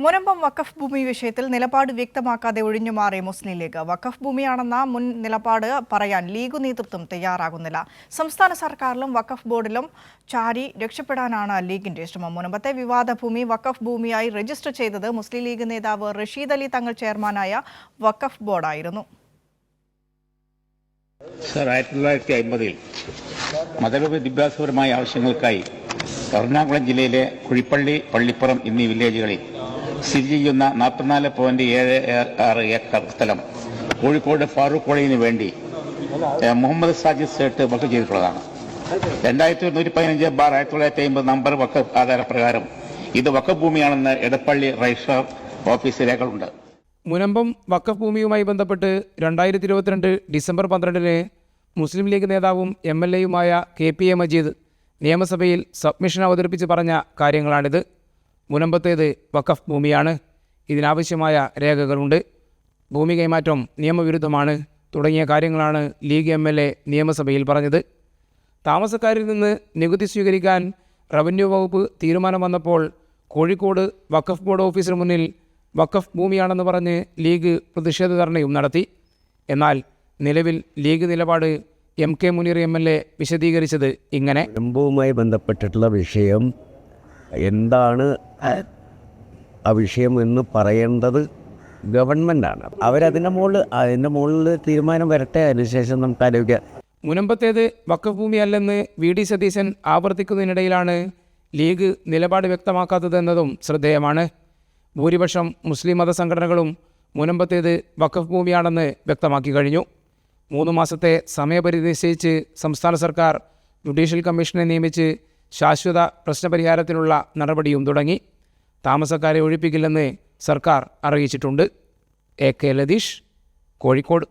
മുനമ്പം വഖഫ് ഭൂമി വിഷയത്തിൽ നിലപാട് വ്യക്തമാക്കാതെ ഒഴിഞ്ഞുമാറി മുസ്ലിം ലീഗ്. വഖഫ് ഭൂമിയാണെന്ന മുൻ നിലപാട് പറയാൻ ലീഗ് നേതൃത്വം തയ്യാറാകുന്നില്ല. സംസ്ഥാന സർക്കാരിലും വഖഫ് ബോർഡിലും ചാരി രക്ഷപ്പെടാനാണ് ലീഗിന്റെ ശ്രമം. മുനമ്പത്തെ വിവാദ ഭൂമി വഖഫ് ഭൂമിയായി രജിസ്റ്റർ ചെയ്തത് മുസ്ലിം ലീഗ് നേതാവ് റഷീദ് അലി തങ്ങൾ ചെയർമാനായ വഖഫ് ബോർഡായിരുന്നു. 1950 മതവിദ്യാഭ്യാസപരമായ ആവശ്യങ്ങൾക്കായി എറണാകുളം ജില്ലയിലെ കുഴിപ്പള്ളി, പള്ളിപ്പുറം എന്നീ വില്ലേജുകളിൽ സ്ഥിതി ചെയ്യുന്ന 44.76 ഏക്കർ സ്ഥലം കോഴിക്കോട് ഫാറൂഖ് കോളേജിന് വേണ്ടി മുഹമ്മദ് സാജിദ് സേട്ട് വഖഫ് ചെയ്തിട്ടുള്ളതാണ്. 2115/1950 നമ്പർ വഖഫ് ആധാരപ്രകാരം ഇത് വഖഫ് ഭൂമിയാണെന്ന് എടപ്പള്ളി രജിസ്ട്രാർ ഓഫീസ് രേഖകളുണ്ട്. മുനമ്പം വഖഫ് ഭൂമിയുമായി ബന്ധപ്പെട്ട് 2022 ഡിസംബർ 12 മുസ്ലിം ലീഗ് നേതാവും MLA-യുമായ KPA മജീദ് നിയമസഭയിൽ സബ്മിഷൻ അവതരിപ്പിച്ച് പറഞ്ഞ കാര്യങ്ങളാണിത്. മുനമ്പത്തേത് വഖഫ് ഭൂമിയാണ്, ഇതിനാവശ്യമായ രേഖകളുണ്ട്, ഭൂമി കൈമാറ്റം നിയമവിരുദ്ധമാണ് തുടങ്ങിയ കാര്യങ്ങളാണ് ലീഗ് MLA നിയമസഭയിൽ പറഞ്ഞത്. താമസക്കാരിൽ നിന്ന് നികുതി സ്വീകരിക്കാൻ റവന്യൂ വകുപ്പ് തീരുമാനം വന്നപ്പോൾ കോഴിക്കോട് വഖഫ് ബോർഡ് ഓഫീസിന് മുന്നിൽ വഖഫ് ഭൂമിയാണെന്ന് പറഞ്ഞ് ലീഗ് പ്രതിഷേധ ധർണയും നടത്തി. എന്നാൽ നിലവിൽ ലീഗ് നിലപാട് MK മുനീർ MLA വിശദീകരിച്ചത് ഇങ്ങനെ: മുനമ്പവുമായി ബന്ധപ്പെട്ടിട്ടുള്ള വിഷയം എന്താണ്, ആ വിഷയം എന്ന് പറയേണ്ടത് ഗവൺമെൻറ്റാണ്. അതിൻ്റെ മുകളിൽ തീരുമാനം വരട്ടെ, അതിനുശേഷം നമുക്ക് ആലോചിക്കാം. മുനമ്പത്തേത് വഖഫ് ഭൂമിയല്ലെന്ന് VD സതീശൻ ആവർത്തിക്കുന്നതിനിടയിലാണ് ലീഗ് നിലപാട് വ്യക്തമാക്കാത്തതെന്നതും ശ്രദ്ധേയമാണ്. ഭൂരിപക്ഷം മുസ്ലിം മതസംഘടനകളും മുനമ്പത്തേത് വഖഫ് ഭൂമിയാണെന്ന് വ്യക്തമാക്കി കഴിഞ്ഞു. 3 മാസത്തെ സമയപരിധി നിശ്ചയിച്ച് സംസ്ഥാന സർക്കാർ ജുഡീഷ്യൽ കമ്മീഷനെ നിയമിച്ച് ശാശ്വത പ്രശ്നപരിഹാരത്തിനുള്ള നടപടിയും തുടങ്ങി. താമസക്കാരെ ഒഴിപ്പിക്കില്ലെന്ന് സർക്കാർ അറിയിച്ചിട്ടുണ്ട്. AK ലതീഷ്, കോഴിക്കോട്.